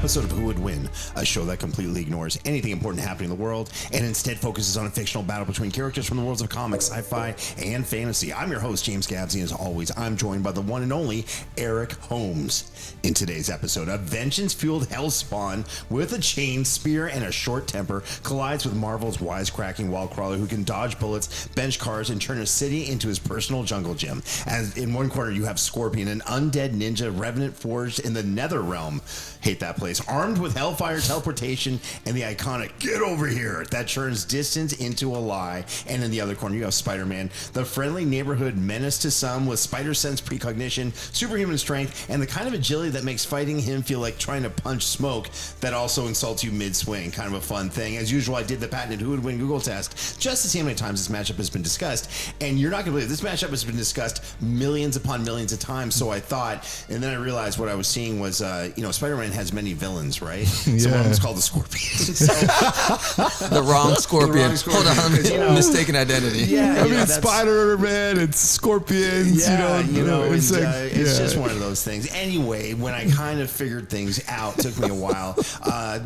episode of Who Would Win, a show that completely ignores anything important happening in the world and instead focuses on a fictional battle between characters from the worlds of comics, sci-fi, and fantasy. I'm your host, James Gavsie, and as always, I'm joined by the one and only Eric Holmes. In today's episode, a vengeance-fueled hellspawned with a chain, spear, and a short temper collides with Marvel's wisecracking wall-crawler who can dodge bullets, bench cars, and turn a city into his personal jungle gym. As in one corner, you have Scorpion, an undead ninja revenant forged in the Nether Realm. Hate that place. Armed with hellfire, teleportation, and the iconic "get over here" that turns distance into a lie. And in the other corner, you have Spider-Man, the friendly neighborhood menace to some with spider sense precognition, superhuman strength, and the kind of agility that makes fighting him feel like trying to punch smoke that also insults you mid-swing. Kind of a fun thing. As usual, I did the patented Who Would Win Google test just to see how many times this matchup has been discussed. And you're not going to believe this matchup has been discussed millions upon millions of times. So I thought, and then I realized what I was seeing was, Spider-Man has many villains, right? Yeah. So one of them's called the Scorpion. The wrong Scorpion. Hold on, mistaken identity. Yeah, I mean, Spider-Man, it's Scorpions. Yeah, it's just one of those things. Anyway, when I kind of figured things out, it took me a while.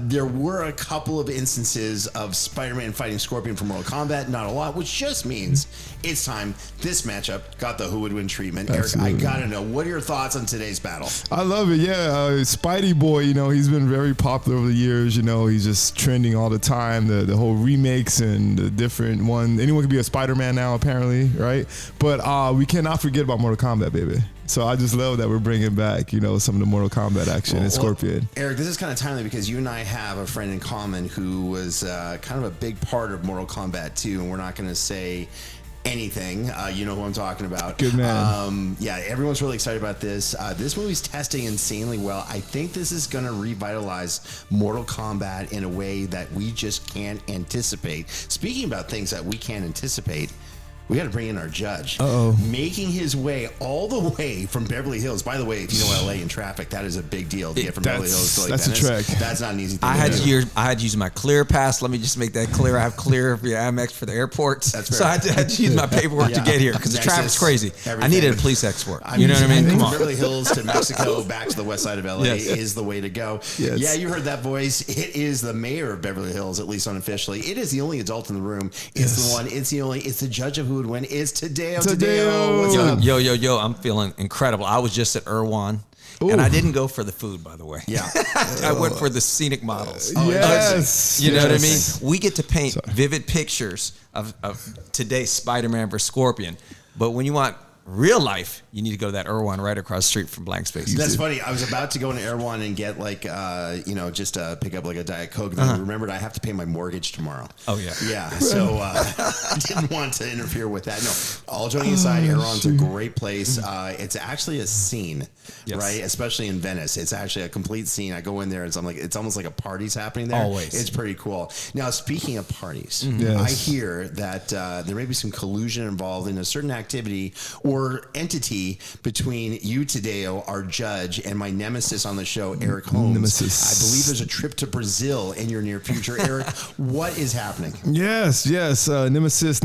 There were a couple of instances of Spider-Man fighting Scorpion from Mortal Kombat, not a lot, which just means it's time. This matchup got the Who Would Win treatment. Absolutely. Eric, I gotta know, what are your thoughts on today's battle? I love it. Yeah, Spidey Boy, he's been very popular over the years. He's just trending all the time. The whole remakes and the different one. Anyone can be a Spider-Man now, apparently, right? But we cannot forget about Mortal Kombat, baby. So I just love that we're bringing back, some of the Mortal Kombat action and Scorpion. Eric, this is kind of timely because you and I have a friend in common who was kind of a big part of Mortal Kombat 2, and we're not going to say anything. You know who I'm talking about. Good man. Everyone's really excited about this. This movie's testing insanely well. I think this is going to revitalize Mortal Kombat in a way that we just can't anticipate. Speaking about things that we can't anticipate, we got to bring in our judge. Making his way all the way from Beverly Hills. By the way, if you know LA in traffic, that is a big deal to get from Beverly Hills to like Venice. A trek. That's not an easy thing I had to use my Clear Pass. Let me just make that clear. I have Clear via Amex for the airports. That's so I had to use my paperwork to get here because the traffic's crazy. I needed a police escort. You know what I mean? Come on. Beverly Hills to Mexico, back to the west side of LA is the way to go. Yes. Yeah, you heard that voice. It is the mayor of Beverly Hills, at least unofficially. It is the only adult in the room. It's the one. It's the judge of Who Would Win. It's Tadeo. What's up? Yo, I'm feeling incredible. I was just at Irwan. Ooh. And I didn't go for the food, by the way. Yeah. I went for the scenic models. Yes. You know what I mean? We get to paint vivid pictures of today's Spider-Man versus Scorpion. But when you want real life, you need to go to that Irwan right across the street from Blank Space. That's funny. I was about to go into Irwan and get just pick up like a Diet Coke. Then I remembered I have to pay my mortgage tomorrow. Oh, yeah. Yeah. So I didn't want to interfere with that. No, all joking aside, Irwan's a great place. It's actually a scene, right? Especially in Venice. It's actually a complete scene. I go in there and it's almost like a party's happening there. Always. It's pretty cool. Now, speaking of parties, Yes. I hear that there may be some collusion involved in a certain activity or entity between you, Tadeo, our judge, and my nemesis on the show, Eric Holmes. Nemesis. I believe there's a trip to Brazil in your near future. Eric, what is happening? Yes. Nemesis,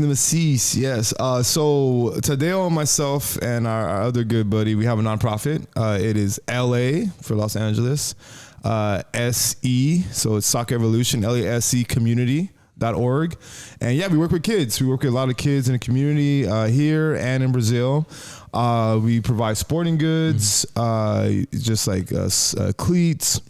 yes. So Tadeo and myself and our other good buddy, we have a nonprofit. It is LA for Los Angeles. SE, so it's Soccer Evolution, LASE community.org. And we work with kids. We work with a lot of kids in the community here and in Brazil. We provide sporting goods, just like cleats,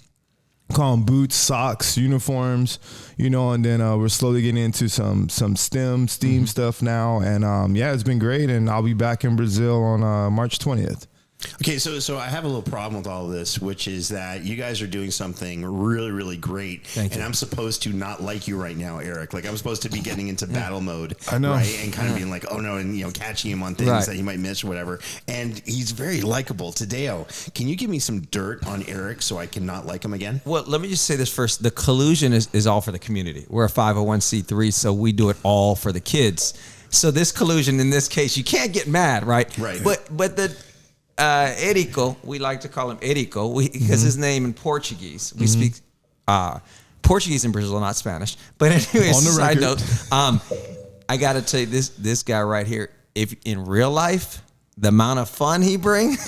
call them boots, socks, uniforms, and then we're slowly getting into some STEAM stuff now. And it's been great. And I'll be back in Brazil on March 20th. Okay, so I have a little problem with all of this, which is that you guys are doing something really, really great. Thank you. And I'm supposed to not like you right now, Eric. Like, I'm supposed to be getting into battle mode. I know. Right? And kind of being like, oh no, and catching him on things that he might miss or whatever. And he's very likable. Tadeo, can you give me some dirt on Eric so I can not like him again? Well, let me just say this first. The collusion is all for the community. We're a 501c3, so we do it all for the kids. So this collusion, in this case, you can't get mad, right? Right. But the Erico, we like to call him Erico because his name in Portuguese, we speak Portuguese in Brazil, not Spanish. But anyways, on the side record. note, I got to tell you, this guy right here, if in real life, the amount of fun he brings,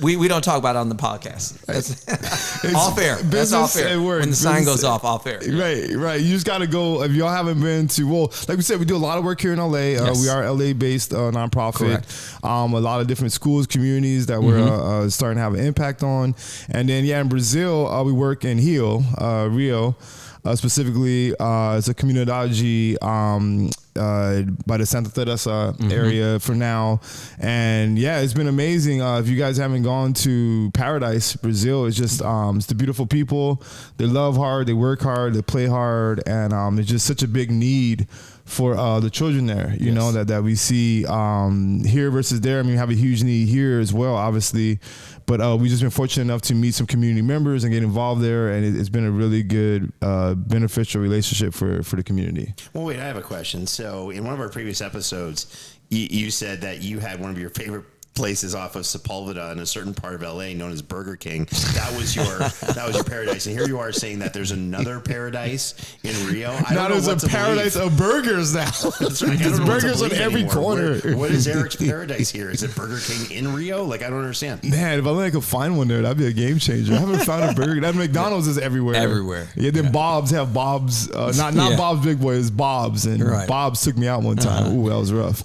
we don't talk about it on the podcast. That's all fair. That's all fair. When the sign goes off, all fair. Right. You just got to go. If y'all haven't been to, well, like we said, we do a lot of work here in LA. Yes. We are LA based nonprofit. Correct. A lot of different schools, communities that we're starting to have an impact on. And then, in Brazil, we work in Rio. Specifically, it's a comunidade by the Santa Teresa area for now. And yeah, it's been amazing. If you guys haven't gone to Paradise, Brazil, it's just it's the beautiful people. They love hard, they work hard, they play hard, and it's just such a big need for the children there, you know, that we see here versus there. I mean, we have a huge need here as well, obviously. But we've just been fortunate enough to meet some community members and get involved there, and it's been a really good, beneficial relationship for the community. Well, wait, I have a question. So in one of our previous episodes, you said that you had one of your favorite places off of Sepulveda in a certain part of LA known as Burger King. That was your paradise. And here you are saying that there's another paradise in Rio. Now there's a paradise of burgers now. That's right. There's burgers on every corner. What is Eric's paradise here? Is it Burger King in Rio? Like, I don't understand. Man, if I could find one there, that'd be a game changer. I haven't found a burger. That McDonald's is everywhere. Everywhere. Yeah, then Bob's have Bob's. Not Bob's Big Boy, it's Bob's. And Bob's took me out one time. Ooh, that was rough.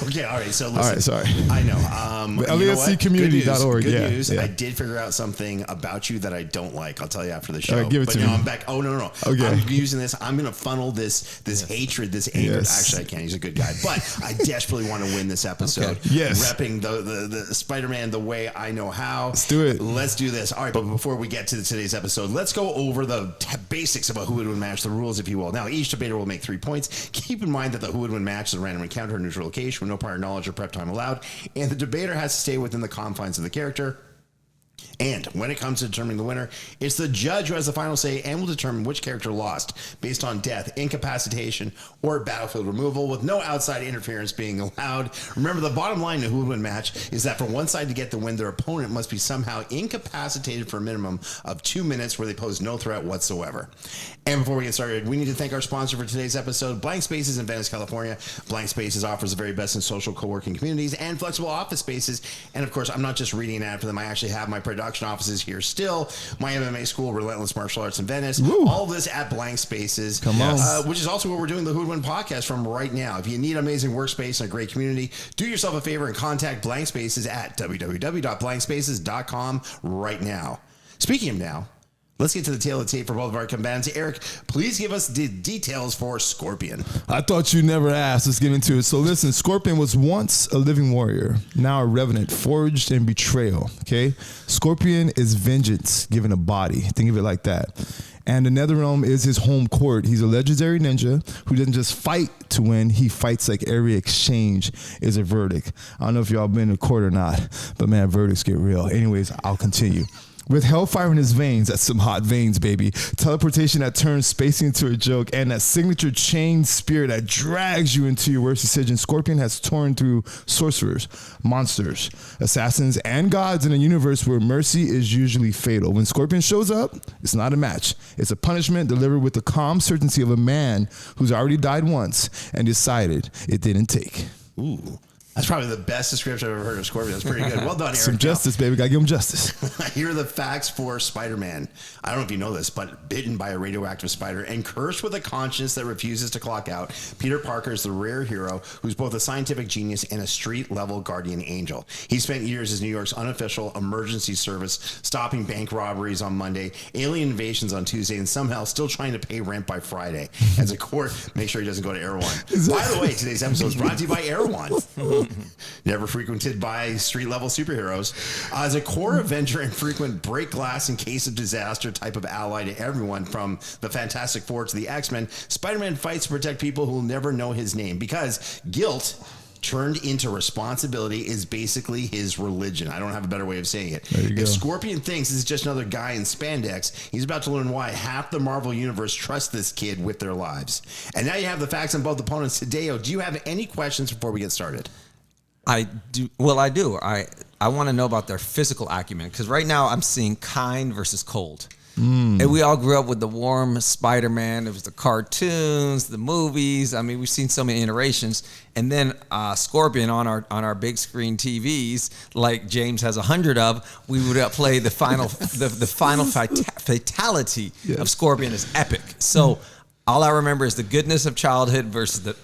Okay, all right. So listen. All right, sorry. I know. LASCcommunity.org. Good news. Yeah. I did figure out something about you that I don't like. I'll tell you after the show. All right, give it to me. I'm back. Oh, no. Okay. I'm using this. I'm going to funnel this hatred, this anger. Yes. Actually, I can't. He's a good guy. But I desperately want to win this episode. Okay. Yes. Repping the Spider-Man the way I know how. Let's do it. Let's do this. All right, but before we get to today's episode, let's go over the basics of a who would win match, the rules, if you will. Now, each debater will make 3 points. Keep in mind that the who would win match is a random encounter in a neutral location with no prior knowledge or prep time allowed, and the debater has to stay within the confines of the character. And when it comes to determining the winner, it's the judge who has the final say and will determine which character lost based on death, incapacitation, or battlefield removal with no outside interference being allowed. Remember, the bottom line in a who would win match is that for one side to get the win, their opponent must be somehow incapacitated for a minimum of 2 minutes where they pose no threat whatsoever. And before we get started, we need to thank our sponsor for today's episode, Blank Spaces in Venice, California. Blank Spaces offers the very best in social co-working communities and flexible office spaces. And of course, I'm not just reading an ad for them. I actually have my production offices here still. My MMA school, Relentless Martial Arts in Venice. Woo. All this at Blank Spaces. Come on. Which is also where we're doing the Who Would Win podcast from right now. If you need amazing workspace and a great community, do yourself a favor and contact Blank Spaces at www.blankspaces.com right now. Speaking of now, let's get to the tail of the tape for both of our combatants. Eric, please give us the details for Scorpion. I thought you never asked. Let's get into it. So listen, Scorpion was once a living warrior, now a revenant, forged in betrayal. Okay? Scorpion is vengeance given a body. Think of it like that. And the Netherrealm is his home court. He's a legendary ninja who doesn't just fight to win. He fights like every exchange is a verdict. I don't know if y'all been to court or not, but man, verdicts get real. Anyways, I'll continue. With hellfire in his veins, that's some hot veins, baby. Teleportation that turns spacing into a joke, and that signature chain spear that drags you into your worst decision. Scorpion has torn through sorcerers, monsters, assassins, and gods in a universe where mercy is usually fatal. When Scorpion shows up, it's not a match. It's a punishment delivered with the calm certainty of a man who's already died once and decided it didn't take. Ooh. That's probably the best description I've ever heard of Scorpion. That's pretty good. Well done, Eric. Some justice, baby. Gotta give him justice. Here are the facts for Spider-Man. I don't know if you know this, but bitten by a radioactive spider and cursed with a conscience that refuses to clock out, Peter Parker is the rare hero who's both a scientific genius and a street-level guardian angel. He spent years as New York's unofficial emergency service, stopping bank robberies on Monday, alien invasions on Tuesday, and somehow still trying to pay rent by Friday. As a court, make sure he doesn't go to Erewhon. By the way, today's episode is brought to you by Erewhon. Never frequented by street-level superheroes. As a core Avenger and frequent break glass in case of disaster type of ally to everyone from the Fantastic Four to the X-Men, Spider-Man fights to protect people who will never know his name because guilt turned into responsibility is basically his religion. I don't have a better way of saying it. If Scorpion thinks this is just another guy in spandex, he's about to learn why half the Marvel Universe trusts this kid with their lives. And now you have the facts on both opponents. Tadeo, do you have any questions before we get started? I do. Well, I do. I want to know about their physical acumen because right now I'm seeing kind versus cold. And we all grew up with the warm Spider-Man. It was the cartoons, the movies. I mean, we've seen so many iterations. And then Scorpion on our big screen TVs, like James has 100 of. We would play the final fatality of Scorpion is epic. So all I remember is the goodness of childhood versus the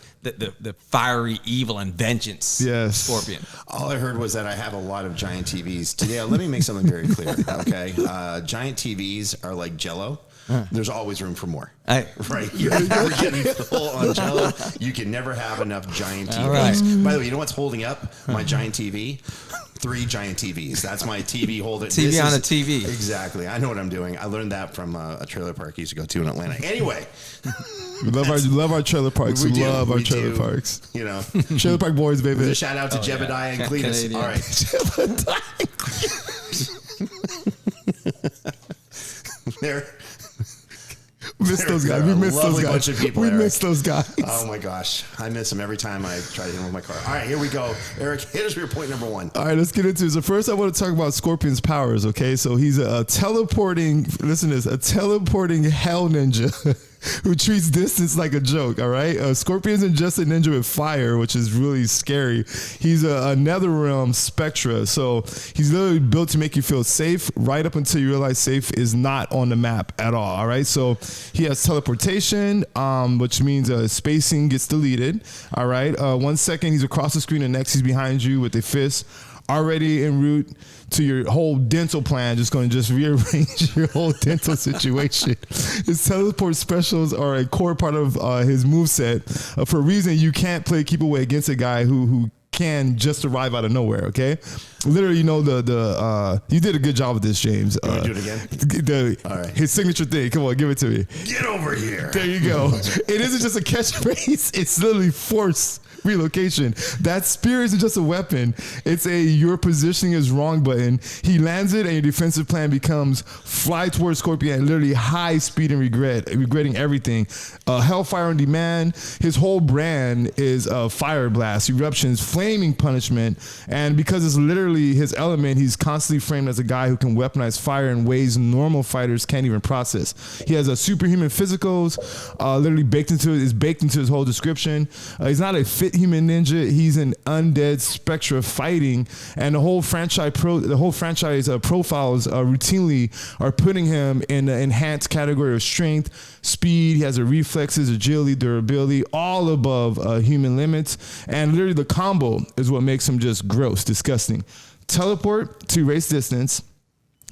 fiery evil and vengeance of Scorpion. All I heard was that I have a lot of giant TVs. Today, let me make something very clear, okay? Giant TVs are like Jell-O. There's always room for more. Right? You're never getting full on Jell-O. You can never have enough giant TVs. Right. By the way, you know what's holding up my giant TV? 3 giant TVs. That's my TV holder. TV on a TV. Exactly. I know what I'm doing. I learned that from a trailer park I used to go to in Atlanta. Anyway. We love our trailer parks. We love our trailer parks. You know. Trailer park boys, baby. A shout out to Jebediah and Cletus. All right. Jebediah. Missed those guys. We missed those guys. Bunch of people, we Eric. missed those guys. Oh my gosh, I miss them every time I try to hit them with my car. All right, here we go. Eric, hit us with your point number 1. All right, let's get into it. So first, I want to talk about Scorpion's powers. Okay, so he's a teleporting. Listen to this: a teleporting hell ninja. Who treats distance like a joke, all right? Scorpion isn't just a ninja with fire, which is really scary. He's a netherrealm spectra, so he's literally built to make you feel safe right up until you realize safe is not on the map at all right? So he has teleportation, which means spacing gets deleted, all right? 1 second, he's across the screen, and next he's behind you with a fist. Already en route to your whole dental plan, just going to just rearrange your whole dental situation. His teleport specials are a core part of his moveset. For a reason, you can't play keep away against a guy who can just arrive out of nowhere, okay? Literally, you know, you did a good job with this, James. You want to do it again? All right. His signature thing. Come on, give it to me. Get over here. There you go. It isn't just a catchphrase. It's literally force relocation. That spear isn't just a weapon. It's your positioning is wrong button. He lands it and your defensive plan becomes fly towards Scorpion at literally high speed and regretting everything. Hellfire on demand. His whole brand is fire blast, eruptions, flaming punishment. And because it's literally his element, he's constantly framed as a guy who can weaponize fire in ways normal fighters can't even process. He has a superhuman physicals, literally baked into his whole description. He's not a fit human ninja. He's an undead spectra fighting, and the whole franchise profiles routinely are putting him in the enhanced category of strength, speed. He has a reflexes, agility, durability, all above human limits, and literally the combo is what makes him just gross, disgusting. Teleport to erase distance,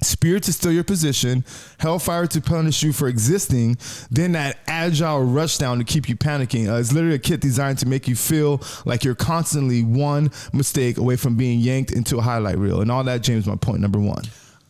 spear to steal your position, hellfire to punish you for existing, then that agile rush down to keep you panicking. It's literally a kit designed to make you feel like you're constantly one mistake away from being yanked into a highlight reel. And all that, James, my point number 1.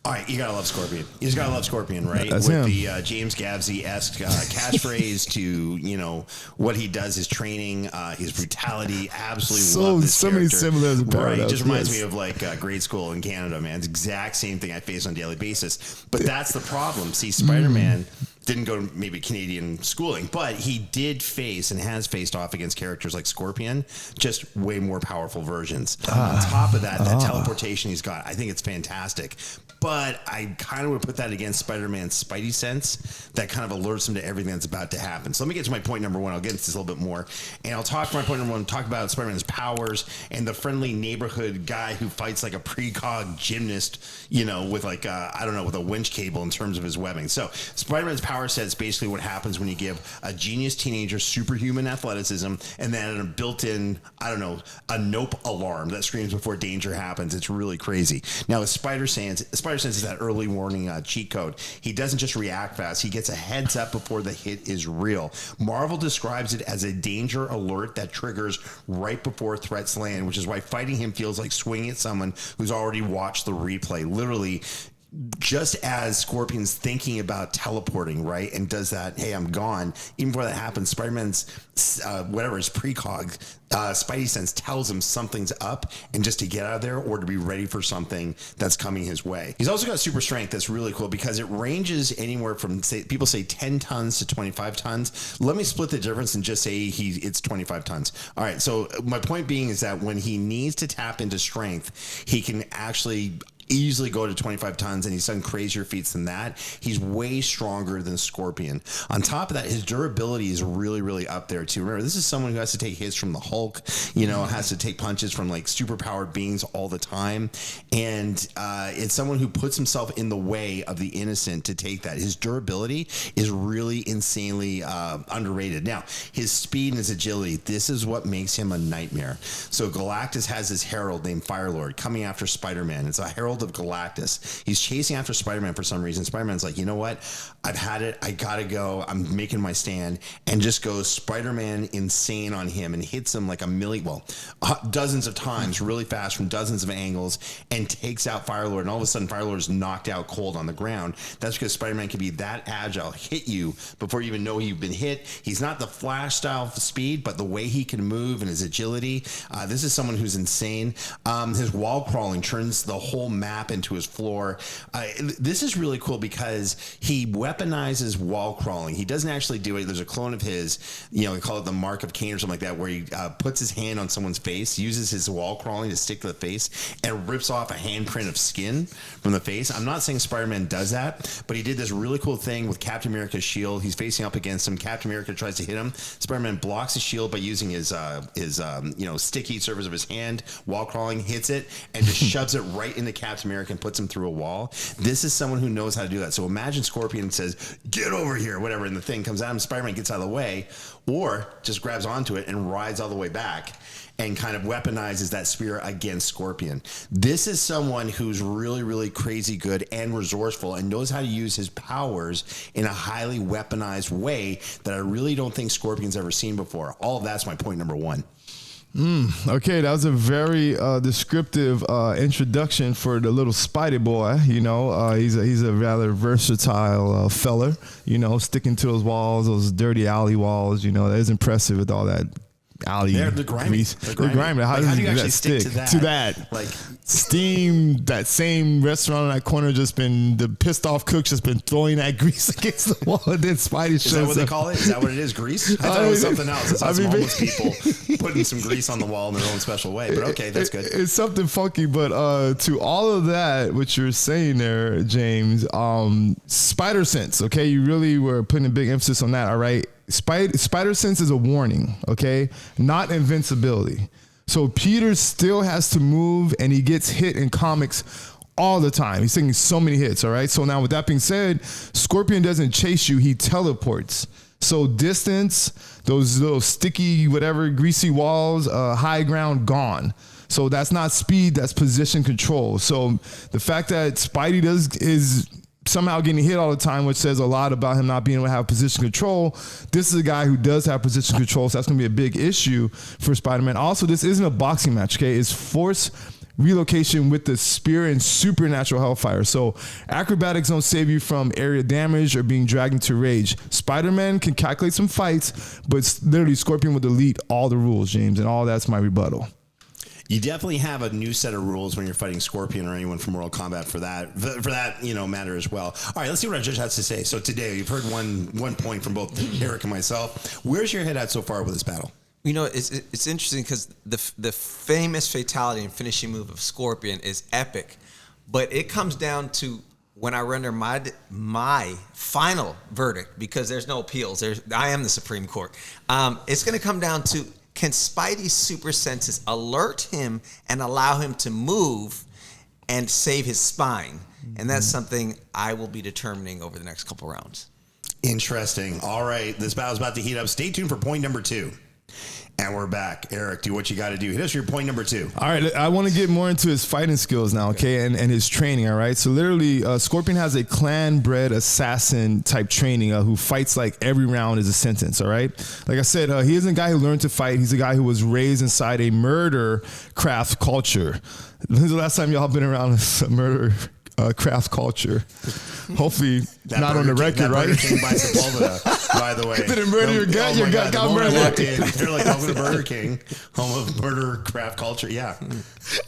All right, you gotta love Scorpion. You just gotta love Scorpion, right? That's with him. The James Gavsie-esque catchphrase to what he does, his training, his brutality. Absolutely love this so many similarities. Right, it just reminds me of like grade school in Canada, man. It's the exact same thing I face on a daily basis. But that's the problem. See, Spider-Man didn't go to maybe Canadian schooling, but he did face and has faced off against characters like Scorpion, just way more powerful versions. On top of that teleportation he's got, I think it's fantastic. But I kind of would put that against Spider-Man's Spidey sense that kind of alerts him to everything that's about to happen. So let me get to my point number 1. I'll get into this a little bit more. And I'll talk for my point number 1, talk about Spider-Man's powers and the friendly neighborhood guy who fights like a precog gymnast, with like, with a winch cable in terms of his webbing. So Spider-Man's power set is basically what happens when you give a genius teenager superhuman athleticism and then a built-in, a nope alarm that screams before danger happens. It's really crazy. Now with Spider Sense is that early warning cheat code. He doesn't just react fast. He gets a heads up before the hit is real. Marvel describes it as a danger alert that triggers right before threats land, which is why fighting him feels like swinging at someone who's already watched the replay. Literally, just as Scorpion's thinking about teleporting, right, and does that, hey, I'm gone, even before that happens, Spider-Man's, his precog, Spidey sense tells him something's up and just to get out of there or to be ready for something that's coming his way. He's also got super strength that's really cool because it ranges anywhere from, people say 10 tons to 25 tons. Let me split the difference and just say it's 25 tons. All right, so my point being is that when he needs to tap into strength, he can actually easily go to 25 tons, and he's done crazier feats than that. He's way stronger than Scorpion. On top of that, his durability is really, really up there too. Remember, this is someone who has to take hits from the Hulk, has to take punches from like superpowered beings all the time. And it's someone who puts himself in the way of the innocent to take that. His durability is really insanely underrated. Now, his speed and his agility, this is what makes him a nightmare. So Galactus has this herald named Firelord coming after Spider-Man. It's a herald of Galactus. He's chasing after Spider-Man for some reason. Spider-Man's like, you know what? I've had it. I gotta go. I'm making my stand. And just goes Spider-Man insane on him and hits him like dozens of times really fast from dozens of angles and takes out Firelord. And all of a sudden, Firelord is knocked out cold on the ground. That's because Spider-Man can be that agile, hit you before you even know you've been hit. He's not the Flash style speed, but the way he can move and his agility, this is someone who's insane. His wall crawling turns the whole map into his floor. This is really cool because he weaponizes wall crawling. He doesn't actually do it. There's a clone of his, they call it the Mark of Cain or something like that, where he puts his hand on someone's face, uses his wall crawling to stick to the face, and rips off a handprint of skin from the face. I'm not saying Spider-Man does that, but he did this really cool thing with Captain America's shield. He's facing up against him. Captain America tries to hit him. Spider-Man blocks his shield by using his sticky surface of his hand, wall crawling, hits it, and just shoves it right into Captain America and puts him through a wall. This is someone who knows how to do that. So imagine Scorpion says, "Get over here," whatever, and the thing comes at him. Spider-Man gets out of the way, or just grabs onto it and rides all the way back and kind of weaponizes that spear against Scorpion. This is someone who's really, really crazy good and resourceful and knows how to use his powers in a highly weaponized way that I really don't think Scorpion's ever seen before. All of that's my point number one. Okay, that was a very descriptive introduction for the little Spidey boy. He's a rather versatile fella. Sticking to those walls, those dirty alley walls. That is impressive with all that alley. They're grimy. They're grimy. How do you actually stick to that? Like steam. That same restaurant in that corner the pissed off cook's just been throwing that grease against the wall, and then Spidey shows up. Is that what they call it? Is that what it is? Grease? I thought it was something else. It's some homeless people putting some grease on the wall in their own special way. But okay, that's good. It's something funky. But to all of that, what you're saying there, James, spider sense. Okay, you really were putting a big emphasis on that. All right. Spider sense is a warning, okay? Not invincibility. So Peter still has to move, and he gets hit in comics all the time. He's taking so many hits, all right? So now with that being said, Scorpion doesn't chase you, he teleports. So distance, those little sticky, whatever, greasy walls, high ground, gone. So that's not speed, that's position control. So the fact that Spidey is somehow getting hit all the time, which says a lot about him not being able to have position control. This is a guy who does have position control, so that's going to be a big issue for Spider-Man. Also, this isn't a boxing match, okay? It's force relocation with the spear and supernatural hellfire. So acrobatics don't save you from area damage or being dragged into rage. Spider-Man can calculate some fights, but literally Scorpion would delete all the rules, James, and all that's my rebuttal. You definitely have a new set of rules when you're fighting Scorpion or anyone from Mortal Kombat for that matter as well. All right, let's see what our judge has to say. So today, you've heard one point from both Eric and myself. Where's your head at so far with this battle? It's interesting because the famous fatality and finishing move of Scorpion is epic, but it comes down to when I render my final verdict, because there's no appeals. I am the Supreme Court. It's going to come down to, can Spidey's super senses alert him and allow him to move and save his spine? And that's something I will be determining over the next couple rounds. Interesting. All right, this battle's about to heat up. Stay tuned for point number 2. And we're back. Eric, do what you got to do. Hit us your point number 2. All right, I want to get more into his fighting skills now, okay, and his training, all right? So literally, Scorpion has a clan-bred assassin type training who fights like every round is a sentence, all right? Like I said, he isn't a guy who learned to fight. He's a guy who was raised inside a murder craft culture. When's the last time y'all been around a murder craft culture? Hopefully not on the record, right? By the way. Didn't murder your gut? Your gut got murdered. They're like, home of Burger King, home of murder craft culture. Yeah.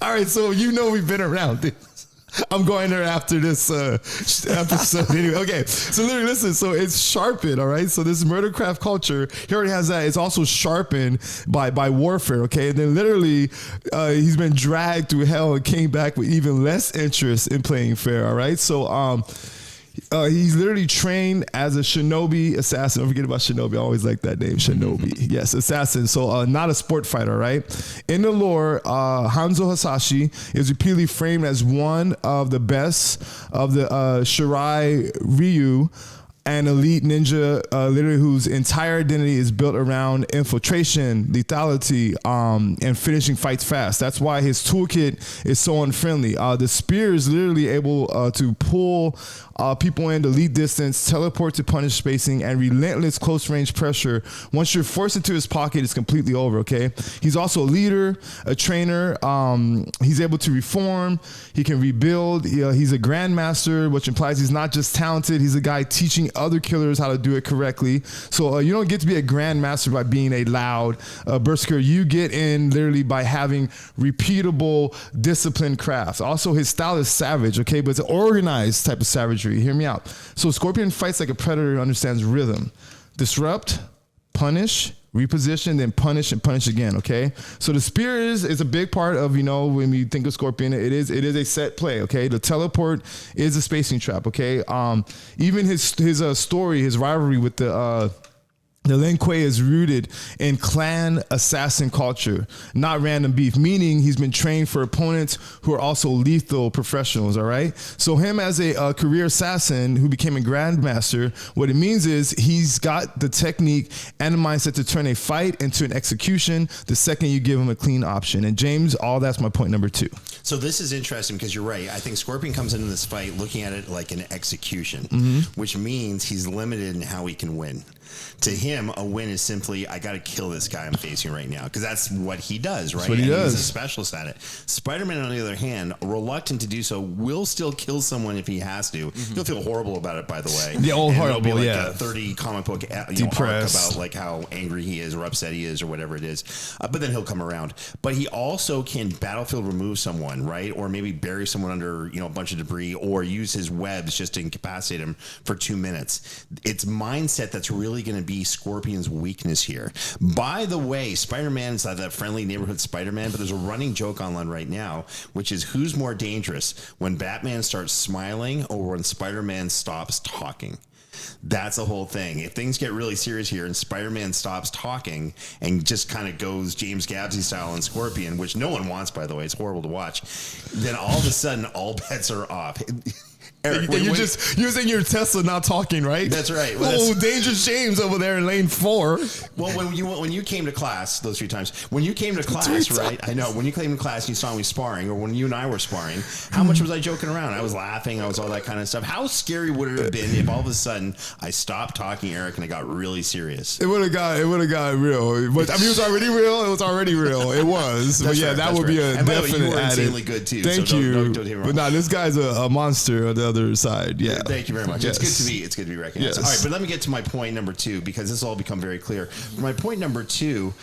All right, so we've been around this. I'm going there after this episode. Anyway, okay. So literally, listen. So it's sharpened. All right. So this murdercraft culture, he already has that. It's also sharpened by warfare. Okay. And then literally, he's been dragged through hell and came back with even less interest in playing fair. All right. So he's literally trained as a shinobi assassin. Don't forget about shinobi. I always like that name, shinobi. Yes, assassin. So not a sport fighter, right? In the lore, Hanzo Hasashi is repeatedly framed as one of the best of the Shirai Ryu, an elite ninja, literally whose entire identity is built around infiltration, lethality, and finishing fights fast. That's why his toolkit is so unfriendly. The spear is literally able to pull people in to lead distance, teleport to punish spacing, and relentless close range pressure. Once you're forced into his pocket, it's completely over, okay? He's also a leader, a trainer. He's able to reform. He can rebuild. He's a grandmaster, which implies he's not just talented. He's a guy teaching other killers how to do it correctly. So you don't get to be a grandmaster by being a loud berserker. You get in literally by having repeatable, disciplined crafts. Also, his style is savage, okay? But it's an organized type of savagery. Hear me out. So Scorpion fights like a predator and understands rhythm. Disrupt, punish, reposition, then punish and punish again, okay? So the spear is a big part of, when we think of Scorpion, it is a set play, okay? The teleport is a spacing trap, okay? Even his story, his rivalry with the Lin Kuei is rooted in clan assassin culture, not random beef, meaning he's been trained for opponents who are also lethal professionals, all right? So him as a career assassin who became a grandmaster, what it means is he's got the technique and the mindset to turn a fight into an execution the second you give him a clean option. And James, that's my point number 2. So this is interesting because you're right. I think Scorpion comes into this fight looking at it like an execution, which means he's limited in how he can win. To him, a win is simply, I got to kill this guy I'm facing right now. Because that's what he does, right? That's what he does. He's a specialist at it. Spider-Man, on the other hand, reluctant to do so, will still kill someone if he has to. He'll feel horrible about it, by the way. Yeah, horrible, be like yeah. a 30 comic book arc about like how angry he is or upset he is or whatever it is. But then he'll come around. But he also can battlefield remove someone, right? Or maybe bury someone under a bunch of debris, or use his webs just to incapacitate him for 2 minutes. It's mindset that's really going to be Scorpion's weakness here. By the way, Spider-Man is that friendly neighborhood Spider-Man, but there's a running joke online right now, which is who's more dangerous, when Batman starts smiling or when Spider-Man stops talking? That's the whole thing. If things get really serious here and Spider-Man stops talking and just kind of goes James Gavsie style on Scorpion, which no one wants, by the way, it's horrible to watch, then all of a sudden all bets are off. Eric, you're just using your Tesla, not talking, right? That's right. Well, Dangerous James over there in lane 4. Well, when you came to class those 3 times, when you came to class, right? I know when you came to class, and you saw me sparring, or when you and I were sparring. How much was I joking around? I was laughing. I was all that kind of stuff. How scary would it have been if all of a sudden I stopped talking, Eric, and it got really serious? It would have got real. But I mean, it was already real. It was already real. It was. But yeah, that would be a and definite you were added. insanely good too. Thank so you. Don't get me wrong. But no, this guy's a monster on the other side. Yeah. Thank you very much. Yes. It's good to be recognized. Yes. All right, but let me get to my point number 2 because this will all become very clear. For my point number 2,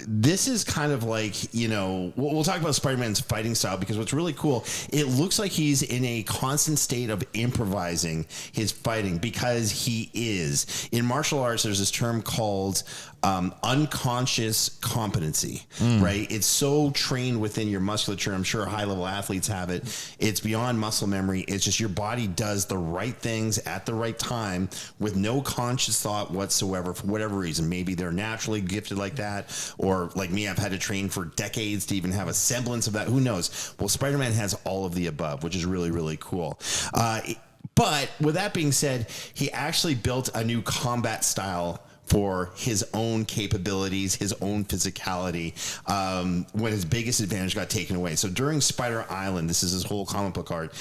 this is kind of like, we'll talk about Spider-Man's fighting style because what's really cool, it looks like he's in a constant state of improvising his fighting because he is. In martial arts, there's this term called unconscious competency, right? It's so trained within your musculature. I'm sure high-level athletes have it. It's beyond muscle memory. It's just your body does the right things at the right time with no conscious thought whatsoever for whatever reason. Maybe they're naturally gifted like that, or like me, I've had to train for decades to even have a semblance of that. Who knows? Well, Spider-Man has all of the above, which is really, really cool. But with that being said, he actually built a new combat style for his own capabilities, his own physicality, when his biggest advantage got taken away. So during Spider Island, this is his whole comic book art,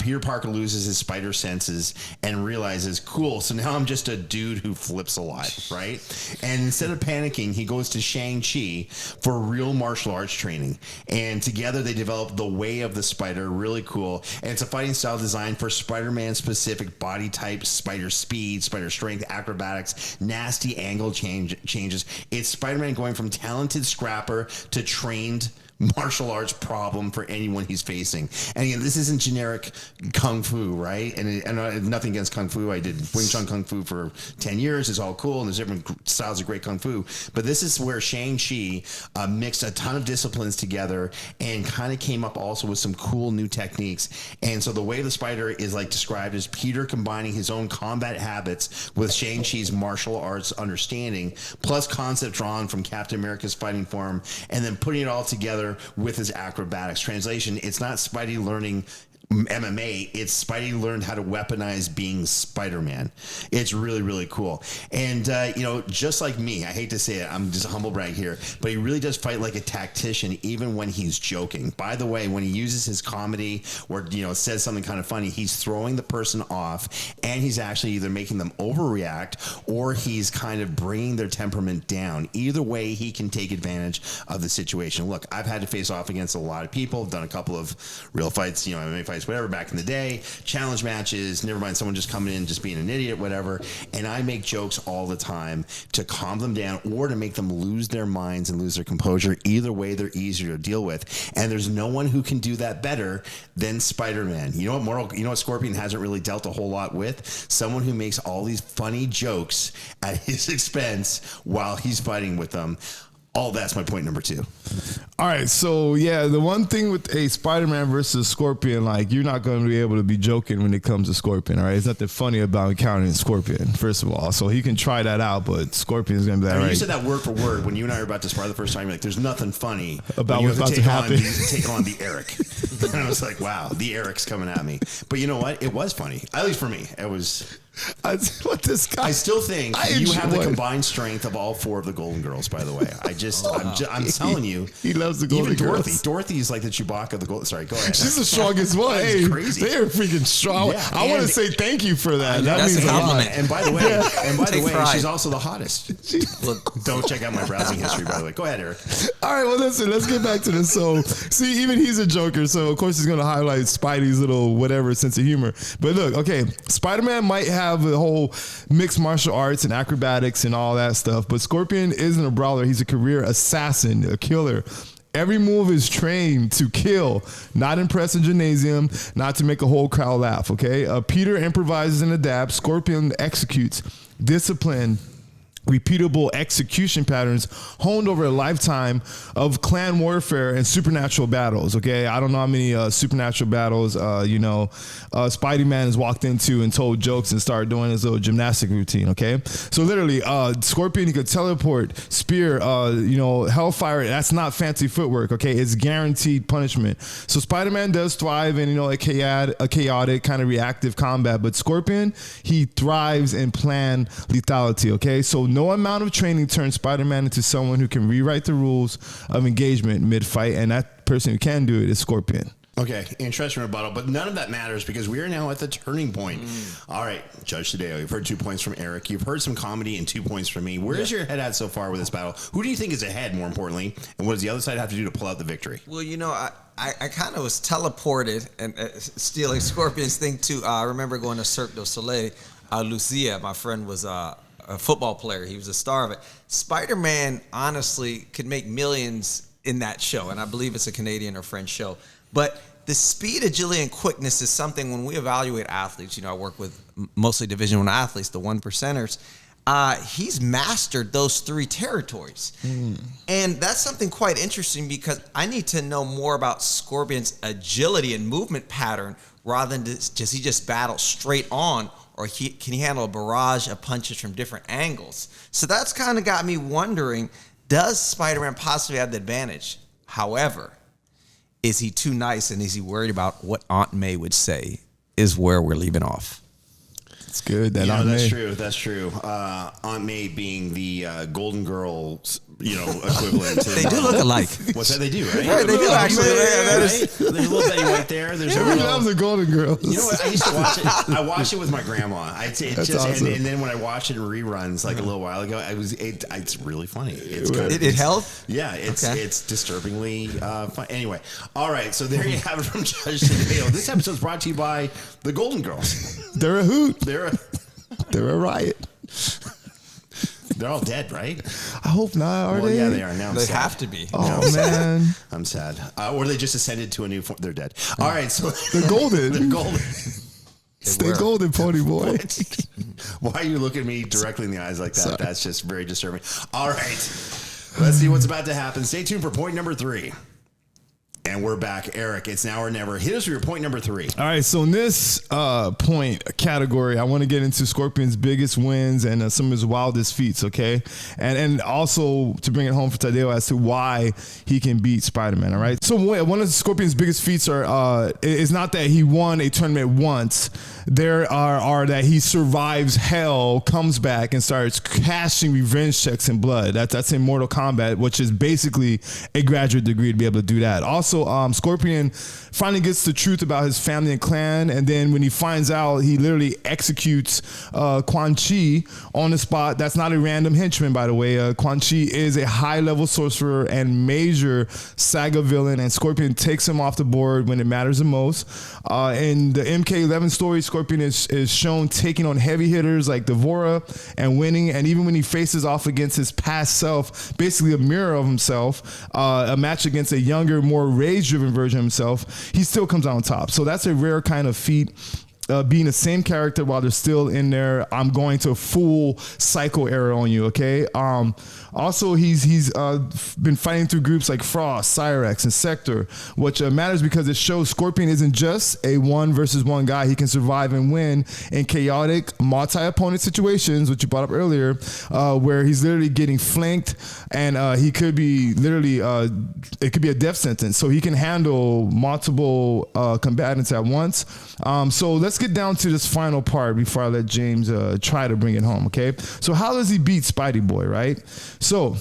Peter Parker loses his spider senses and realizes, cool, so now I'm just a dude who flips a lot, right? And instead of panicking, he goes to Shang-Chi for real martial arts training. And together they develop the Way of the Spider, really cool. And it's a fighting style designed for Spider-Man specific body type, spider speed, spider strength, acrobatics, nasty angle changes. It's Spider-Man going from talented scrapper to trained martial arts problem for anyone he's facing. And again, this isn't generic kung fu, right? And nothing against kung fu. I did Wing Chun Kung Fu for 10 years. It's all cool, and there's different styles of great kung fu. But this is where Shang-Chi mixed a ton of disciplines together and kind of came up also with some cool new techniques. And so the way the spider is like described is Peter combining his own combat habits with Shang-Chi's martial arts understanding, plus concept drawn from Captain America's fighting form, and then putting it all together with his acrobatics. Translation, it's not Spidey learning MMA, it's Spidey learned how to weaponize being Spider-Man. It's really, really cool. And, just like me, I hate to say it, I'm just a humble brag here, but he really does fight like a tactician even when he's joking. By the way, when he uses his comedy or, says something kind of funny, he's throwing the person off, and he's actually either making them overreact or he's kind of bringing their temperament down. Either way, he can take advantage of the situation. Look, I've had to face off against a lot of people, done a couple of real fights, MMA fights, whatever, back in the day, challenge matches, never mind someone just coming in, just being an idiot, whatever. And I make jokes all the time to calm them down or to make them lose their minds and lose their composure. Either way, they're easier to deal with. And there's no one who can do that better than Spider-Man. You know what Scorpion hasn't really dealt a whole lot with? Someone who makes all these funny jokes at his expense while he's fighting with them. Oh, that's my point number 2. All right, so yeah, the one thing with a Spider-Man versus Scorpion, like you're not going to be able to be joking when it comes to Scorpion. All right, there's nothing funny about encountering Scorpion, first of all. So he can try that out, but Scorpion's going to be that. Right. You said that word for word when you and I were about to spar the first time. You're like, "There's nothing funny about what's about to happen." Take on the Eric, and I was like, "Wow, the Eric's coming at me." But you know what? It was funny, at least for me. It was. What this guy? I still think you have the combined strength of all 4 of the Golden Girls. By the way, I'm telling you, he loves the Golden even Girls. Dorothy is like the Chewbacca of the Golden. Sorry, go ahead. She's the strongest one. Hey, crazy. They are freaking strong. Yeah, I want to say thank you for that. That means a lot. And by the way, she's also the hottest. Don't check out my browsing history, by the way. Go ahead, Eric. All right, well, listen, let's get back to this. So, see, even he's a joker, so of course he's going to highlight Spidey's little whatever sense of humor. But look, okay, Spider-Man might have a whole mixed martial arts and acrobatics and all that stuff, but Scorpion isn't a brawler. He's a career assassin, a killer. Every move is trained to kill, not impress a gymnasium, not to make a whole crowd laugh, okay? Peter improvises and adapts. Scorpion executes. Discipline, repeatable execution patterns honed over a lifetime of clan warfare and supernatural battles. Okay, I don't know how many supernatural battles Spidey-Man has walked into and told jokes and started doing his little gymnastic routine. Okay, so literally, Scorpion, he could teleport, spear, hellfire. That's not fancy footwork. Okay, it's guaranteed punishment. So Spider-Man does thrive in a chaotic kind of reactive combat, but Scorpion, he thrives in planned lethality. Okay, so no amount of training turns Spider-Man into someone who can rewrite the rules of engagement mid-fight, and that person who can do it is Scorpion. Okay, interesting rebuttal, but none of that matters because we are now at the turning point. All right, Judge Tadeo, you've heard 2 points from Eric. You've heard some comedy and 2 points from me. Where's your head at so far with this battle? Who do you think is ahead, more importantly, and what does the other side have to do to pull out the victory? Well, I kind of was teleported and stealing Scorpion's thing too. I remember going to Cirque du Soleil. Lucia, my friend, was a football player. He was a star of it. Spider-Man, honestly, could make millions in that show, and I believe it's a Canadian or French show. But the speed, agility, and quickness is something when we evaluate athletes. I work with mostly Division I athletes, the 1%ers. He's mastered those 3 territories. And that's something quite interesting because I need to know more about Scorpion's agility and movement pattern rather than he just battle straight on, or can he handle a barrage of punches from different angles? So that's kind of got me wondering, does Spider-Man possibly have the advantage? However, is he too nice, and is he worried about what Aunt May would say is where we're leaving off? It's good. That's true. Aunt May being the Golden Girls, equivalent to. They do look alike. What's that? They do, right? Right, they do actually. There's a little Betty White there. There's Everyone loves the Golden Girls. You know what? I used to watch it. I watched it with my grandma. That's awesome. And then when I watched it in reruns like a little while ago, it's really funny. It's good. It held? Yeah, it's disturbingly fun. Anyway, all right. So there you have it from Judge Tadeo. This episode is brought to you by the Golden Girls. They're a hoot. They're a riot. They're all dead, right? I hope not. Are Well, they? yeah, they are now. I'm They sad. have to be. Oh man, I'm sad. Or they just ascended to a new form. They're dead. All right, so they're golden. they're golden. Stay were. golden, pony boy. Why are you looking me directly in the eyes like that? Sorry. That's just very disturbing. All right, let's see what's about to happen. Stay tuned for point number 3. And we're back. Eric, it's now or never. Hit us with your point number 3. All right, so in this point category, I want to get into Scorpion's biggest wins and some of his wildest feats, okay? And also to bring it home for Tadeo as to why he can beat Spider-Man, all right? So one of Scorpion's biggest feats is not that he won a tournament once. There are that he survives hell, comes back, and starts cashing revenge checks in blood. That's in Mortal Kombat, which is basically a graduate degree to be able to do that. Also, Scorpion finally gets the truth about his family and clan, and then when he finds out, he literally executes Quan Chi on the spot. That's not a random henchman, by the way. Quan Chi is a high-level sorcerer and major saga villain, and Scorpion takes him off the board when it matters the most. In the MK11 story, Scorpion is shown taking on heavy hitters like Devora and winning, and even when he faces off against his past self, basically a mirror of himself, a match against a younger, more rage-driven version of himself, he still comes out on top. So that's a rare kind of feat. Being the same character while they're still in there. I'm going to full psycho era on you, okay? Also, he's been fighting through groups like Frost, Cyrex, and Sector, which matters because it shows Scorpion isn't just a 1-versus-1 guy. He can survive and win in chaotic, multi-opponent situations, which you brought up earlier, where he's literally getting flanked, and he could be literally, it could be a death sentence. So he can handle multiple combatants at once. So let's get down to this final part before I let James try to bring it home, okay? So how does he beat Spidey Boy, right? So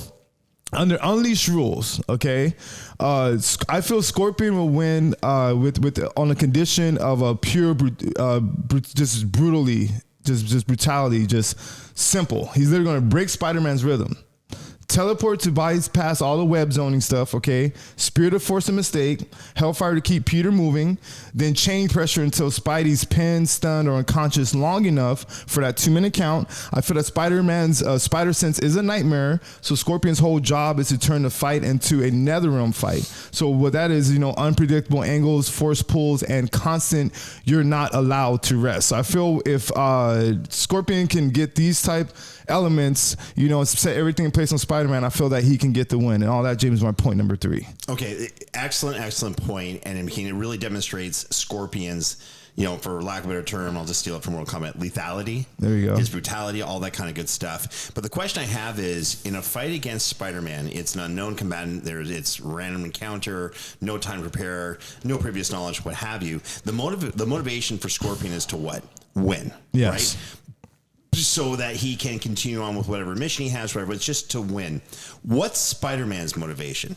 under Unleashed rules, okay, I feel Scorpion will win with on the condition of a pure, just brutality, just simple. He's literally going to break Spider-Man's rhythm. Teleport to bypass all the web zoning stuff, okay? Spirit of Force and Mistake. Hellfire to keep Peter moving. Then chain pressure until Spidey's pinned, stunned, or unconscious long enough for that 2-minute count. I feel that Spider-Man's spider sense is a nightmare, so Scorpion's whole job is to turn the fight into a netherrealm fight. So what that is, unpredictable angles, force pulls, and constant, you're not allowed to rest. So I feel if Scorpion can get these type elements, set everything in place on Spider-Man, I feel that he can get the win. And all that, James, is my point number 3. Okay, excellent point. And it really demonstrates Scorpion's, for lack of a better term, I'll just steal it from Mortal Kombat, lethality. There you go. His brutality, all that kind of good stuff. But the question I have is, in a fight against Spider-Man, it's an unknown combatant. It's random encounter, no time to prepare, no previous knowledge, what have you. The motivation for Scorpion is to what? Win. Yes. Right? So that he can continue on with whatever mission he has, whatever. It's just to win. What's Spider-Man's motivation?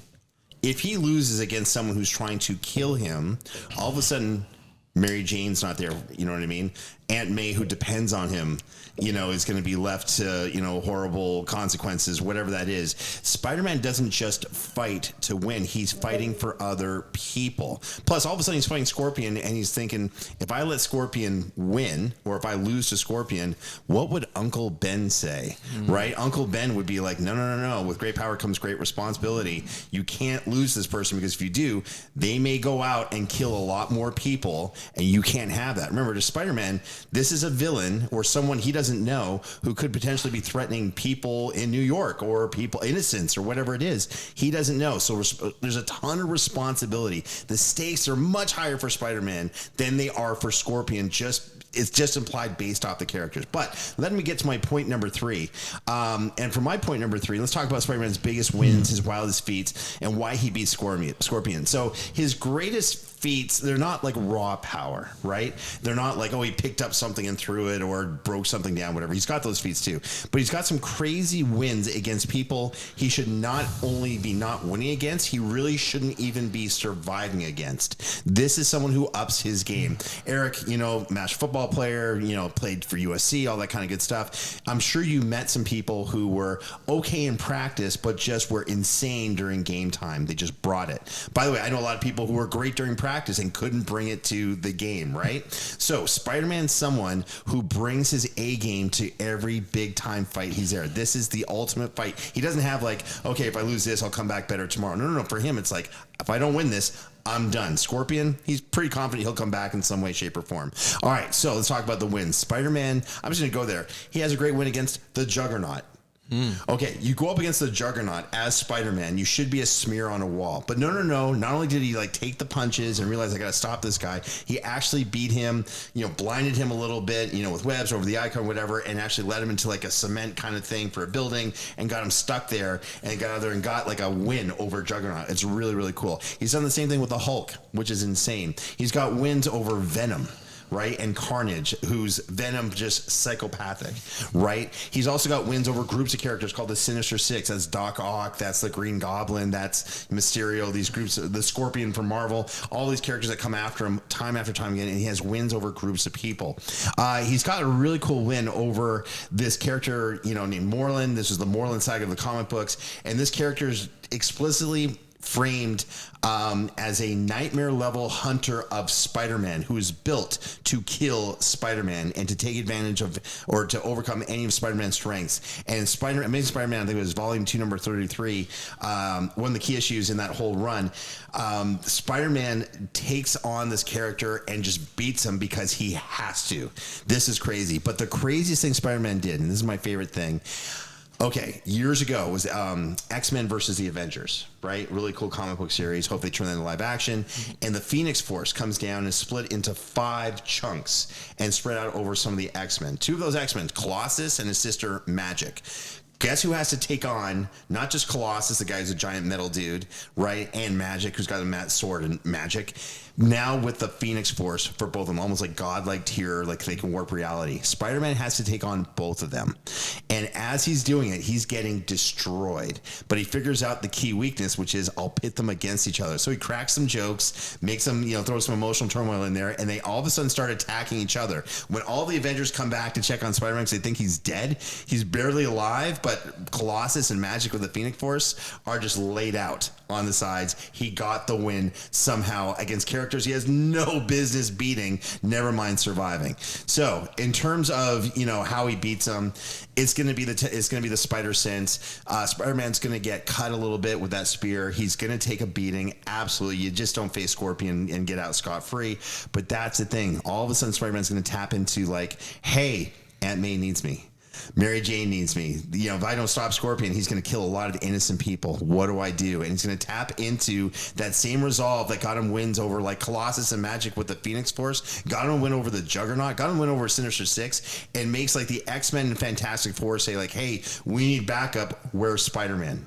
If he loses against someone who's trying to kill him, all of a sudden, Mary Jane's not there. You know what I mean? Aunt May, who depends on him, is going to be left to, horrible consequences, whatever that is. Spider-Man doesn't just fight to win. He's fighting for other people. Plus, all of a sudden, he's fighting Scorpion, and he's thinking, if I let Scorpion win, or if I lose to Scorpion, what would Uncle Ben say? Right? Uncle Ben would be like, no. With great power comes great responsibility. You can't lose this person, because if you do, they may go out and kill a lot more people, and you can't have that. Remember, to Spider-Man, this is a villain or someone he doesn't know who could potentially be threatening people in New York or people, innocents or whatever it is. He doesn't know. So there's a ton of responsibility. The stakes are much higher for Spider-Man than they are for Scorpion. It's just implied based off the characters. But let me get to my point number 3. And for my point number 3, let's talk about Spider-Man's biggest wins, his wildest feats, and why he beats Scorpion. So his greatest feats, they're not like raw power, right? They're not like, he picked up something and threw it or broke something down, whatever. He's got those feats too. But he's got some crazy wins against people he should not only be not winning against, he really shouldn't even be surviving against. This is someone who ups his game. Eric, match football player, played for USC, all that kind of good stuff. I'm sure you met some people who were okay in practice, but just were insane during game time. They just brought it. By the way, I know a lot of people who were great during practice practice and couldn't bring it to the game, right? So Spider-Man's someone who brings his A game to every big time fight he's there. This is the ultimate fight. He doesn't have like, okay, if I lose this, I'll come back better tomorrow. No. For him, it's like, if I don't win this, I'm done. Scorpion, he's pretty confident he'll come back in some way, shape, or form. All right, so let's talk about the wins. Spider-Man, I'm just going to go there. He has a great win against the Juggernaut. Okay, you go up against the Juggernaut as Spider-Man, you should be a smear on a wall. But no. Not only did he like take the punches and realize I got to stop this guy, he actually beat him, blinded him a little bit, with webs over the icon, whatever, and actually led him into like a cement kind of thing for a building and got him stuck there and got out there and got like a win over Juggernaut. It's really, really cool. He's done the same thing with the Hulk, which is insane. He's got wins over Venom. Right, and Carnage, who's Venom, just psychopathic, right? He's also got wins over groups of characters called the Sinister Six. That's Doc Ock, that's the Green Goblin, that's Mysterio, these groups, the Scorpion from Marvel, all these characters that come after him time after time again, and he has wins over groups of people. He's got a really cool win over this character, named Moreland. This is the Moreland saga of the comic books, and this character is explicitly framed as a nightmare level hunter of Spider-Man who is built to kill Spider-Man and to take advantage of or to overcome any of Spider-Man's strengths. And Amazing Spider-Man, I think it was volume 2, number 33, one of the key issues in that whole run. Spider-Man takes on this character and just beats him because he has to. This is crazy. But the craziest thing Spider-Man did, and this is my favorite thing, okay, years ago was X-Men versus the Avengers, right? Really cool comic book series. Hope they turn that into live action. And the Phoenix Force comes down and is split into 5 chunks and spread out over some of the X-Men. 2 of those X-Men, Colossus and his sister Magic. Guess who has to take on not just Colossus, the guy who's a giant metal dude, right? And Magic, who's got a sword and magic. Now with the Phoenix Force for both of them, almost like godlike tier, like they can warp reality. Spider-Man has to take on both of them. And as he's doing it, he's getting destroyed. But he figures out the key weakness, which is I'll pit them against each other. So he cracks some jokes, makes them, throw some emotional turmoil in there, and they all of a sudden start attacking each other. When all the Avengers come back to check on Spider-Man because they think he's dead, he's barely alive, but Colossus and Magic with the Phoenix Force are just laid out on the sides. He got the win somehow against characters he has no business beating, never mind surviving. So in terms of how he beats them, it's going to be the spider sense. Spider-Man's going to get cut a little bit with that spear. He's going to take a beating. Absolutely, you just don't face Scorpion and get out scot-free. But that's the thing. All of a sudden, Spider-Man's going to tap into like, hey, Aunt May needs me. Mary Jane needs me. If I don't stop Scorpion, he's going to kill a lot of innocent people. What do I do? And he's going to tap into that same resolve that got him wins over like Colossus and Magic with the Phoenix Force, got him a win over the Juggernaut, got him a win over Sinister Six, and makes like the X-Men and Fantastic Four say like, hey, we need backup. Where's Spider-Man?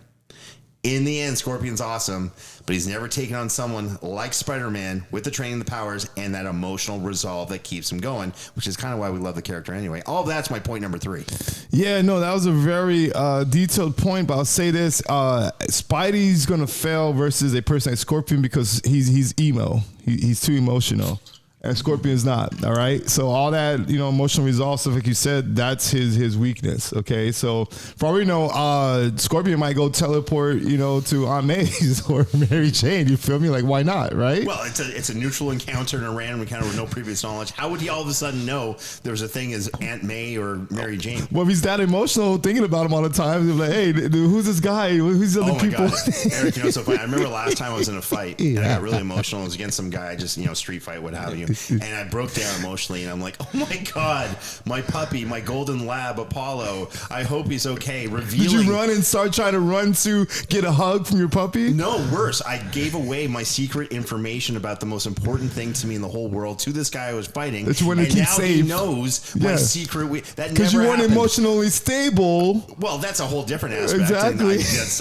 In the end, Scorpion's awesome, but he's never taken on someone like Spider-Man with the training, the powers, and that emotional resolve that keeps him going, which is kind of why we love the character anyway. All of that's my point number 3. Yeah, no, that was a very detailed point, but I'll say this. Spidey's going to fail versus a person like Scorpion because he's emo. He's too emotional. And Scorpion's not, all right? So all that, emotional resolve stuff, like you said, that's his weakness, okay? So for all we know, Scorpion might go teleport, to Aunt May's or Mary Jane, you feel me? Like, why not, right? Well, it's a neutral encounter and a random encounter with no previous knowledge. How would he all of a sudden know there's a thing as Aunt May or Mary Jane? Well, if he's that emotional, thinking about him all the time, he's like, hey, dude, who's this guy? Who's the other people? God. Eric, so funny. I remember last time I was in a fight, and I got really emotional. It was against some guy, just, street fight, what have you. And I broke down emotionally, and I'm like, oh my God, my puppy, my golden lab, Apollo, I hope he's okay. Revealing. Did you run and start trying to run to get a hug from your puppy? No, worse. I gave away my secret information about the most important thing to me in the whole world to this guy I was fighting. That you want to keep safe. He knows my secret. That because you weren't emotionally stable. Well, that's a whole different aspect. Exactly.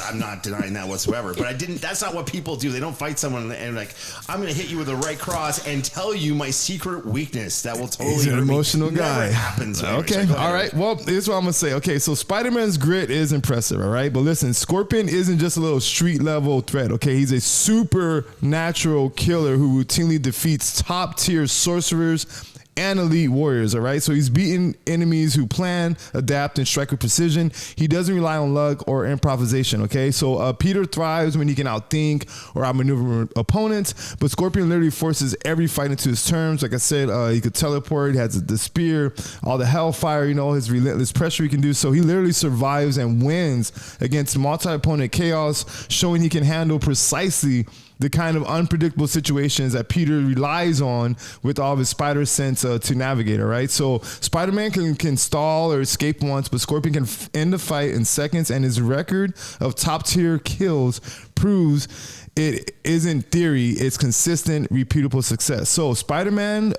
I'm not denying that whatsoever. But I didn't. That's not what people do. They don't fight someone and like, I'm going to hit you with the right cross and tell you my secret weakness. That will totally. He's an emotional guy. Never happens. Okay. All right. Well, here's what I'm gonna say. Okay. So Spider-Man's grit is impressive. All right. But listen, Scorpion isn't just a little street level threat. Okay. He's a supernatural killer who routinely defeats top tier sorcerers and elite warriors, all right? So he's beaten enemies who plan, adapt, and strike with precision. He doesn't rely on luck or improvisation, okay? So Peter thrives when he can outthink or outmaneuver opponents, but Scorpion literally forces every fight into his terms. Like I said, he could teleport, he has the spear, all the hellfire, his relentless pressure he can do. So he literally survives and wins against multi-opponent chaos, showing he can handle precisely the kind of unpredictable situations that Peter relies on with all of his spider sense to navigate, all right? So Spider-Man can stall or escape once, but Scorpion can end the fight in seconds, and his record of top-tier kills proves it isn't theory, it's consistent, repeatable success. So Spider-Man,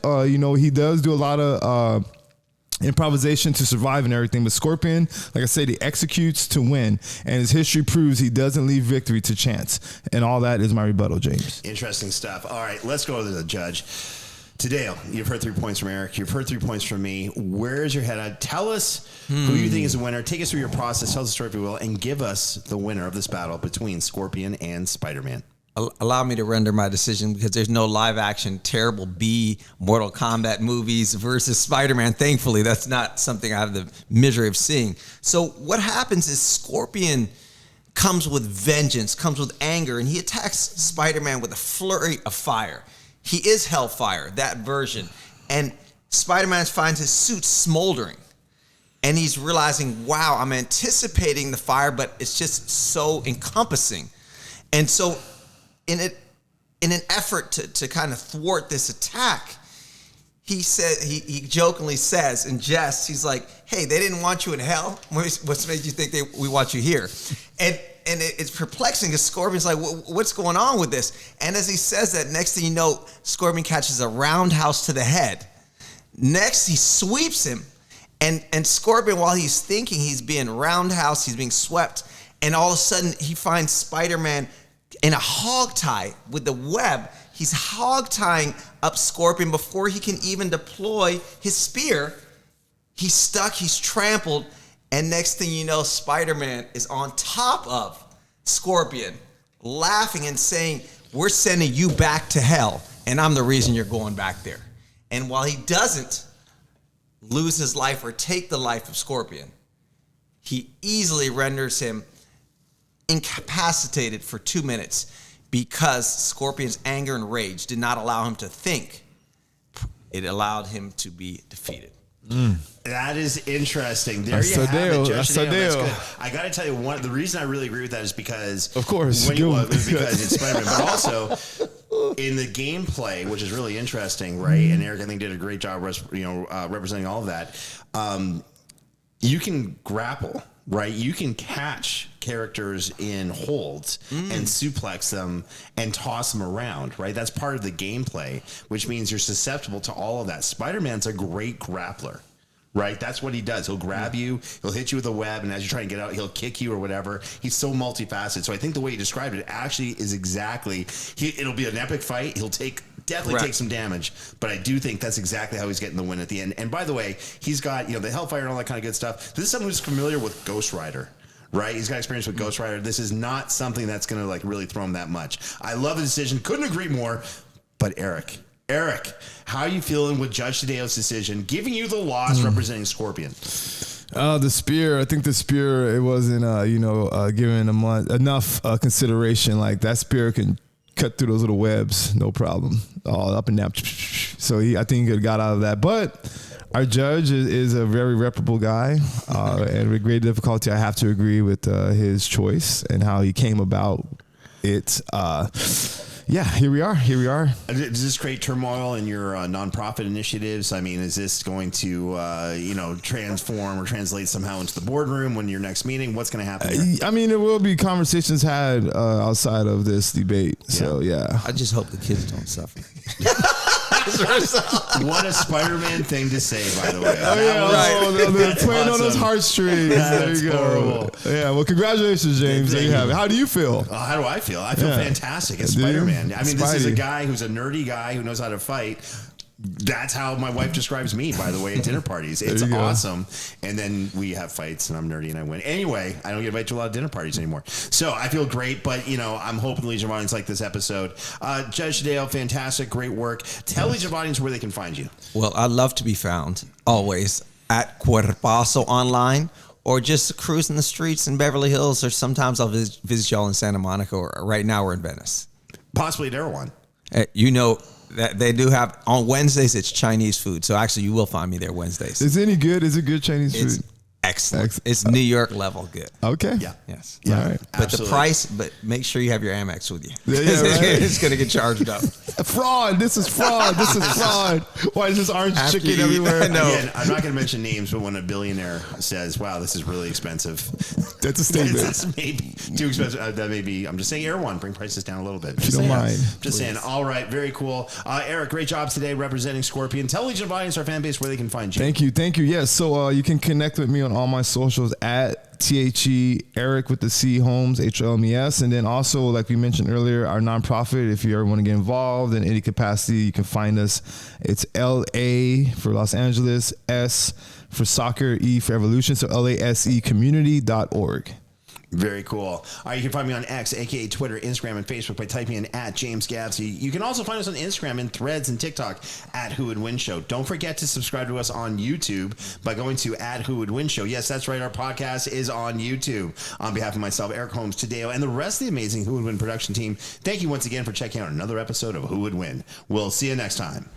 he does do a lot of improvisation to survive and everything, but Scorpion, like I said, he executes to win, and his history proves he doesn't leave victory to chance. And all that is my rebuttal, James. Interesting stuff. All right, let's go to the judge. Tadeo, you've heard 3 points from Eric. You've heard 3 points from me. Where's your head at? Tell us who you think is the winner. Take us through your process. Tell us the story, if you will, and give us the winner of this battle between Scorpion and Spider-Man. Allow me to render my decision, because there's no live action terrible B Mortal Kombat movies versus Spider-Man. Thankfully, that's not something I have the misery of seeing. So what happens is Scorpion comes with vengeance, comes with anger, and he attacks Spider-Man with a flurry of fire. He is Hellfire, that version. And Spider-Man finds his suit smoldering. And he's realizing, wow, I'm anticipating the fire, but it's just so encompassing. And so in an effort to kind of thwart this attack, he jokingly says in jest, he's like, hey, they didn't want you in hell? What's made you think we want you here? And it's perplexing, because Scorpion's like, what's going on with this? And as he says that, next thing you know, Scorpion catches a roundhouse to the head. Next, he sweeps him. And Scorpion, while he's thinking he's being roundhouse, he's being swept, and all of a sudden he finds Spider-Man in a hog tie with the web. He's hog tying up Scorpion before he can even deploy his spear. He's stuck, he's trampled, and next thing you know, Spider-Man is on top of Scorpion, laughing and saying, we're sending you back to hell, and I'm the reason you're going back there. And while he doesn't lose his life or take the life of Scorpion, he easily renders him incapacitated for 2 minutes, because Scorpion's anger and rage did not allow him to think. It allowed him to be defeated. That is interesting. There you have it, Judge Tadeo. That's good. I got to tell you, the reason I really agree with that is because, of course, because it's Spider-Man, but also in the gameplay, which is really interesting, right? And Eric, I think, did a great job, representing all of that. You can grapple, right? You can catch characters in holds and suplex them and toss them around, right? That's part of the gameplay, which means you're susceptible to all of that. Spider-Man's a great grappler, right? That's what he does. He'll grab you, he'll hit you with a web, and as you're trying to get out, he'll kick you or whatever. He's so multifaceted. So I think the way you described it actually is exactly, it'll be an epic fight. He'll definitely take some damage, but I do think that's exactly how he's getting the win at the end. And by the way, he's got, the Hellfire and all that kind of good stuff. This is someone who's familiar with Ghost Rider, right? He's got experience with Ghost Rider. This is not something that's going to really throw him that much. I love the decision. Couldn't agree more. But Eric, how are you feeling with Judge Tadeo's decision, giving you the loss representing Scorpion? The spear. I think the spear, it wasn't, given enough consideration. Like, that spear can cut through those little webs, no problem. All up and down. So I think he got out of that. But our judge is a very reputable guy, and with great difficulty, I have to agree with his choice and how he came about it. Here we are. Does this create turmoil in your nonprofit initiatives? I mean, is this going to, transform or translate somehow into the boardroom when your next meeting? What's going to happen here? I mean, there will be conversations had outside of this debate. So, yeah. I just hope the kids don't suffer. What a Spider-Man thing to say, by the way. They're playing on those heartstrings. There you go. Horrible. Yeah, well, congratulations, James. There you have it. How do you feel? How do I feel? I feel fantastic as Spider-Man. I mean, this is a guy who's a nerdy guy who knows how to fight. That's how my wife describes me, by the way, at dinner parties. It's awesome. And then we have fights, and I'm nerdy, and I win. Anyway, I don't get invited to a lot of dinner parties anymore. So I feel great, but, I'm hoping Legion of Audience like this episode. Judge Dale, fantastic, great work. Tell Legion of Audience where they can find you. Well, I'd love to be found, always, at Cuerpazo Online, or just cruising the streets in Beverly Hills, or sometimes I'll visit y'all in Santa Monica, or right now we're in Venice. Possibly at Erewhon. That they do have on Wednesdays. It's Chinese food, so actually you will find me there Wednesdays. Is it any good? Is it good Chinese food? Excellent. It's New York level good. Okay. Yeah. Yes. Yeah. All right. But Absolutely. the price. But make sure you have your Amex with you. Yeah, right. It's gonna get charged up. Fraud. This is fraud. This is fraud. Why is this orange After chicken you- everywhere? I know. Again, I'm not going to mention names, but when a billionaire says, "Wow, this is really expensive," That's a statement. that's maybe too expensive. That may be. I'm just saying, Erewhon, bring prices down a little bit. If you don't mind. Just saying. All right, very cool. Eric, great job today representing Scorpion. Tell Legion of Audience, our fan base, where they can find you. Thank you. Yes, so you can connect with me on all my socials at THE Eric with the C Holmes HOMES, and then also, like we mentioned earlier, our nonprofit. If you ever want to get involved in any capacity, you can find us. It's LA for Los Angeles, S for soccer, E for evolution. So LASEcommunity.org. Very cool. All right, you can find me on X, aka Twitter, Instagram, and Facebook by typing in at James Gavsie. You can also find us on Instagram and Threads and TikTok at Who Would Win Show. Don't forget to subscribe to us on YouTube by going to at Who Would Win Show. Yes, that's right. Our podcast is on YouTube. On behalf of myself, Eric Holmes, Tadeo, and the rest of the amazing Who Would Win production team, thank you once again for checking out another episode of Who Would Win. We'll see you next time.